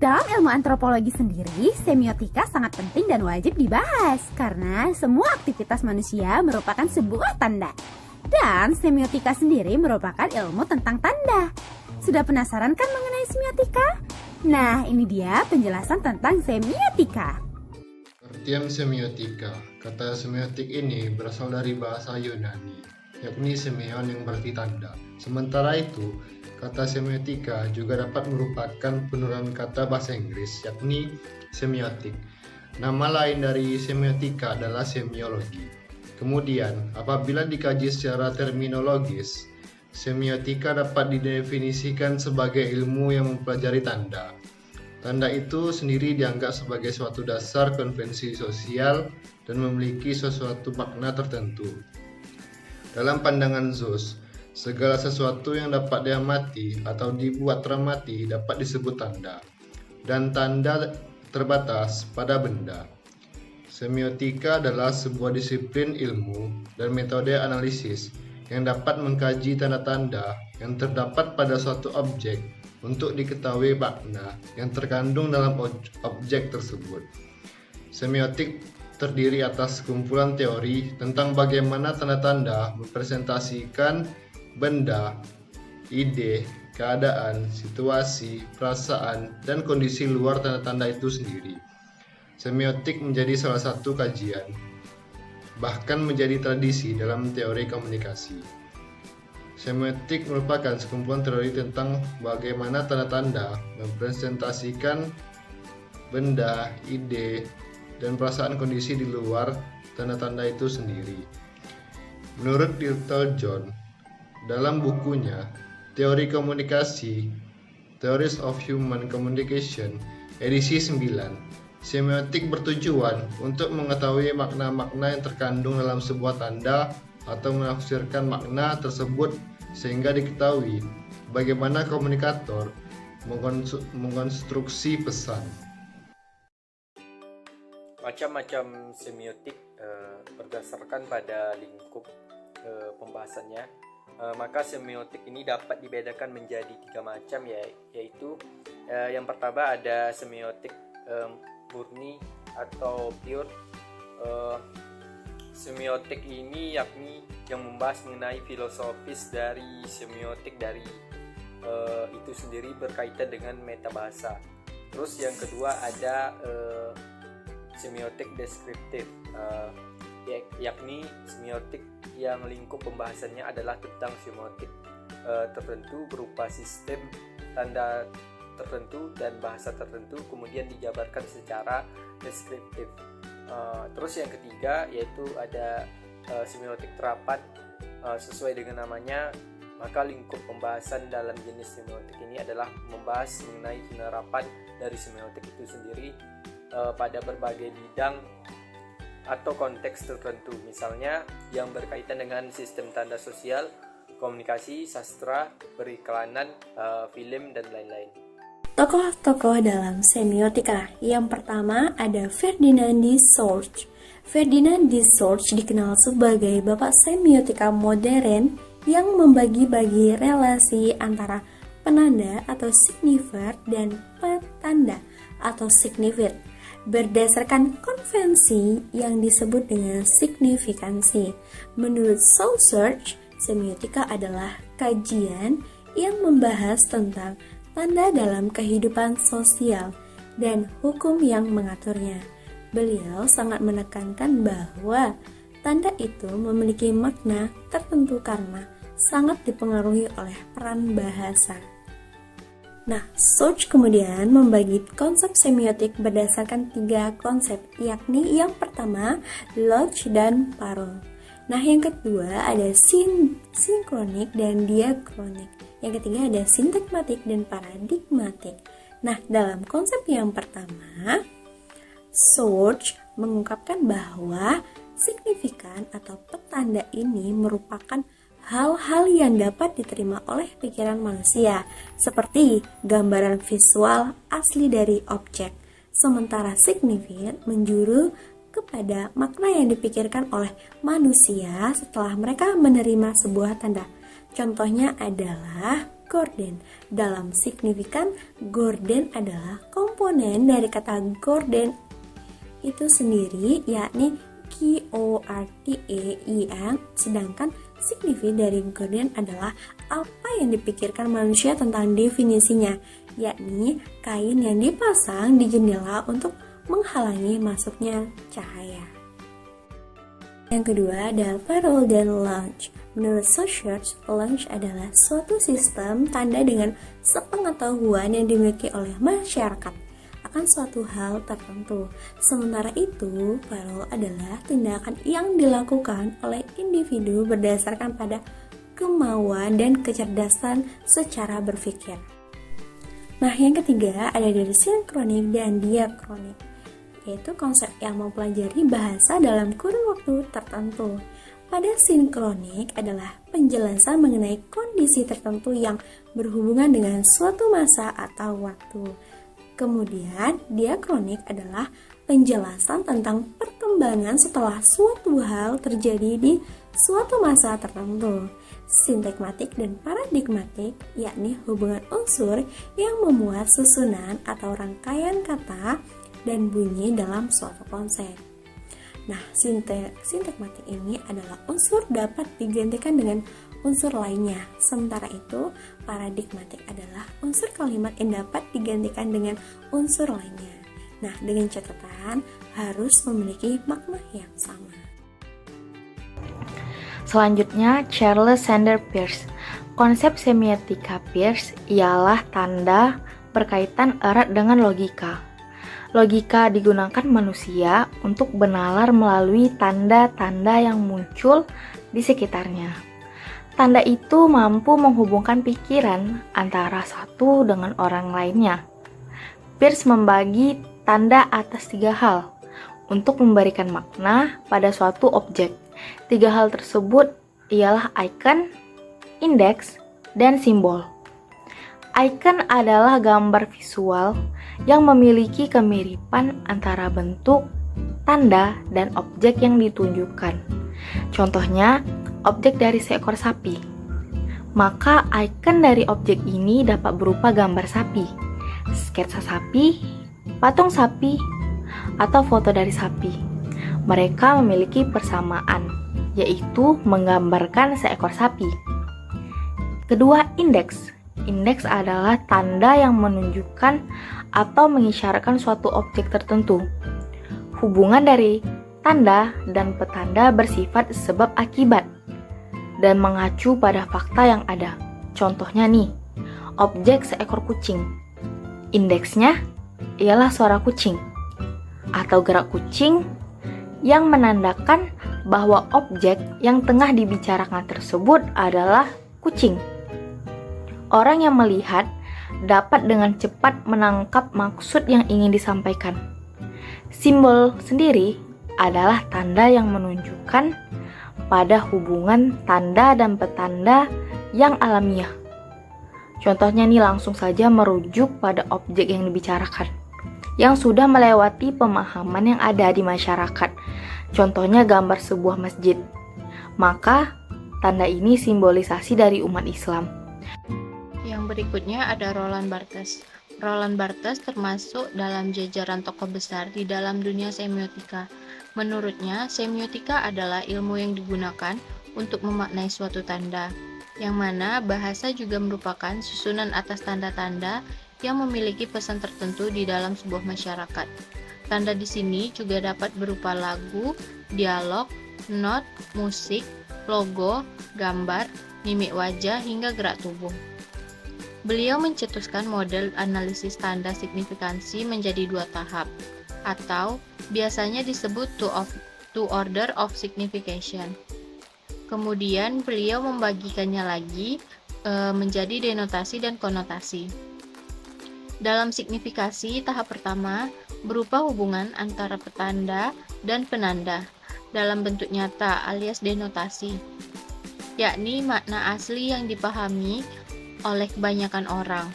Dalam ilmu antropologi sendiri, semiotika sangat penting dan wajib dibahas karena semua aktivitas manusia merupakan sebuah tanda. Dan semiotika sendiri merupakan ilmu tentang tanda. Sudah penasaran kan mengenai semiotika? Nah, ini dia penjelasan tentang semiotika. Pengertian semiotika. Kata semiotik ini berasal dari bahasa Yunani, yakni semeion yang berarti tanda. Sementara itu, kata semiotika juga dapat merupakan penurunan kata bahasa Inggris, yakni semiotik. Nama lain dari semiotika adalah semiologi. Kemudian, apabila dikaji secara terminologis, semiotika dapat didefinisikan sebagai ilmu yang mempelajari tanda. Tanda itu sendiri dianggap sebagai suatu dasar konvensi sosial dan memiliki sesuatu makna tertentu. Dalam pandangan Zuss, segala sesuatu yang dapat diamati atau dibuat teramati dapat disebut tanda, dan tanda terbatas pada benda. Semiotika adalah sebuah disiplin ilmu dan metode analisis yang dapat mengkaji tanda-tanda yang terdapat pada suatu objek untuk diketahui makna yang terkandung dalam objek tersebut. Semiotik terdiri atas kumpulan teori tentang bagaimana tanda-tanda mempresentasikan benda, ide, keadaan, situasi, perasaan, dan kondisi luar tanda-tanda itu sendiri. Semiotik menjadi salah satu kajian, bahkan menjadi tradisi dalam teori komunikasi. Semiotik merupakan sekumpulan teori tentang bagaimana tanda-tanda mempresentasikan benda, ide, dan perasaan kondisi di luar tanda-tanda itu sendiri. Menurut Little John, dalam bukunya Teori Komunikasi, Theories of Human Communication, edisi 9, semiotik bertujuan untuk mengetahui makna-makna yang terkandung dalam sebuah tanda atau menafsirkan makna tersebut sehingga diketahui bagaimana komunikator mengkonstruksi pesan. Macam-macam semiotik berdasarkan pada lingkup pembahasannya. Maka semiotik ini dapat dibedakan menjadi 3 macam, yaitu yang pertama ada semiotik murni atau pure. Semiotik ini yakni yang membahas mengenai filosofis dari semiotik dari itu sendiri berkaitan dengan metabahasa. Terus yang kedua ada semiotik deskriptif, yakni semiotik yang lingkup pembahasannya adalah tentang semiotik tertentu berupa sistem tanda tertentu dan bahasa tertentu, kemudian dijabarkan secara deskriptif. Terus yang ketiga yaitu ada semiotik terapan. Sesuai dengan namanya, maka lingkup pembahasan dalam jenis semiotik ini adalah membahas mengenai penerapan dari semiotik itu sendiri pada berbagai bidang atau konteks tertentu, misalnya yang berkaitan dengan sistem tanda sosial, komunikasi, sastra, periklanan, film, dan lain-lain. Tokoh-tokoh dalam semiotika. Yang pertama ada Ferdinand de Saussure. Ferdinand de Saussure dikenal sebagai bapak semiotika modern yang membagi-bagi relasi antara penanda atau signifier dan petanda atau signifier berdasarkan konvensi yang disebut dengan signifikansi. Menurut Saussure, semiotika adalah kajian yang membahas tentang tanda dalam kehidupan sosial dan hukum yang mengaturnya. Beliau sangat menekankan bahwa tanda itu memiliki makna tertentu karena sangat dipengaruhi oleh peran bahasa. Nah, Saussure kemudian membagi konsep semiotik berdasarkan 3 konsep, yakni yang pertama, logik dan parol. Nah, yang kedua ada sinkronik dan diakronik. Yang ketiga ada sintakmatik dan paradigmatik. Nah, dalam konsep yang pertama, Saussure mengungkapkan bahwa signifikan atau petanda ini merupakan hal-hal yang dapat diterima oleh pikiran manusia, seperti gambaran visual asli dari objek. Sementara signifikan menjuru kepada makna yang dipikirkan oleh manusia setelah mereka menerima sebuah tanda. Contohnya adalah gorden. Dalam signifikan, gorden adalah komponen dari kata gorden itu sendiri, yakni QORTEIN, sedangkan signifi dari gorden adalah apa yang dipikirkan manusia tentang definisinya, yakni kain yang dipasang di jendela untuk menghalangi masuknya cahaya. Yang kedua ada parole dan launch. Menurut Saussure, launch adalah suatu sistem tanda dengan sepengetahuan yang dimiliki oleh masyarakat akan suatu hal tertentu. Sementara itu, parole adalah tindakan yang dilakukan oleh individu berdasarkan pada kemauan dan kecerdasan secara berpikir. Nah, yang ketiga ada dari sinkronik dan diakronik, yaitu konsep yang mempelajari bahasa dalam kurun waktu tertentu. Pada sinkronik adalah penjelasan mengenai kondisi tertentu yang berhubungan dengan suatu masa atau waktu. Kemudian, diakronik adalah penjelasan tentang perkembangan setelah suatu hal terjadi di suatu masa tertentu. Sintakmatik dan paradigmatik, yakni hubungan unsur yang memuat susunan atau rangkaian kata dan bunyi dalam suatu konsep. Nah, sintakmatik ini adalah unsur dapat digantikan dengan unsur lainnya. Sementara itu, paradigmatik adalah unsur kalimat yang dapat digantikan dengan unsur lainnya. Nah, dengan catatan harus memiliki makna yang sama. Selanjutnya, Charles Sanders Peirce. Konsep semiotika Peirce ialah tanda berkaitan erat dengan logika. Logika digunakan manusia untuk bernalar melalui tanda-tanda yang muncul di sekitarnya. Tanda itu mampu menghubungkan pikiran antara satu dengan orang lainnya. Peirce membagi tanda atas 3 hal untuk memberikan makna pada suatu objek. 3 hal tersebut ialah icon, indeks, dan simbol. Icon adalah gambar visual yang memiliki kemiripan antara bentuk, tanda, dan objek yang ditunjukkan. Contohnya, objek dari seekor sapi. Maka icon dari objek ini dapat berupa gambar sapi, sketsa sapi, patung sapi, atau foto dari sapi. Mereka memiliki persamaan, yaitu menggambarkan seekor sapi. Kedua, indeks. Indeks adalah tanda yang menunjukkan atau mengisyaratkan suatu objek tertentu. Hubungan dari tanda dan petanda bersifat sebab akibat dan mengacu pada fakta yang ada. Contohnya nih, objek seekor kucing. Indeksnya ialah suara kucing atau gerak kucing yang menandakan bahwa objek yang tengah dibicarakan tersebut adalah kucing. Orang yang melihat dapat dengan cepat menangkap maksud yang ingin disampaikan. Simbol sendiri adalah tanda yang menunjukkan pada hubungan tanda dan petanda yang alamiah. Contohnya nih, langsung saja merujuk pada objek yang dibicarakan yang sudah melewati pemahaman yang ada di masyarakat. Contohnya gambar sebuah masjid. Maka tanda ini simbolisasi dari umat Islam. Yang berikutnya ada Roland Barthes. Roland Barthes termasuk dalam jajaran tokoh besar di dalam dunia semiotika. Menurutnya, semiotika adalah ilmu yang digunakan untuk memaknai suatu tanda, yang mana bahasa juga merupakan susunan atas tanda-tanda yang memiliki pesan tertentu di dalam sebuah masyarakat. Tanda di sini juga dapat berupa lagu, dialog, not, musik, logo, gambar, mimik wajah, hingga gerak tubuh. Beliau mencetuskan model analisis tanda signifikansi menjadi 2 tahap, atau biasanya disebut two order of signification. Kemudian beliau membagikannya lagi menjadi denotasi dan konotasi. Dalam signifikasi, tahap pertama berupa hubungan antara petanda dan penanda dalam bentuk nyata alias denotasi, yakni makna asli yang dipahami oleh kebanyakan orang.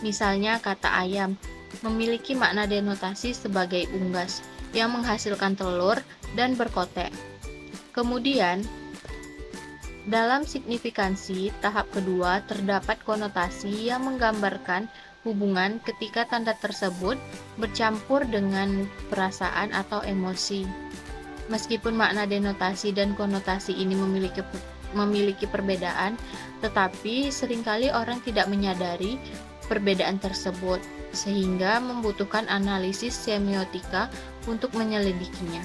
Misalnya kata ayam memiliki makna denotasi sebagai unggas yang menghasilkan telur dan berkotek. Kemudian Dalam signifikansi, tahap kedua terdapat konotasi yang menggambarkan hubungan ketika tanda tersebut bercampur dengan perasaan atau emosi. Meskipun makna denotasi dan konotasi ini memiliki perbedaan, tetapi seringkali orang tidak menyadari perbedaan tersebut, sehingga membutuhkan analisis semiotika untuk menyelidikinya.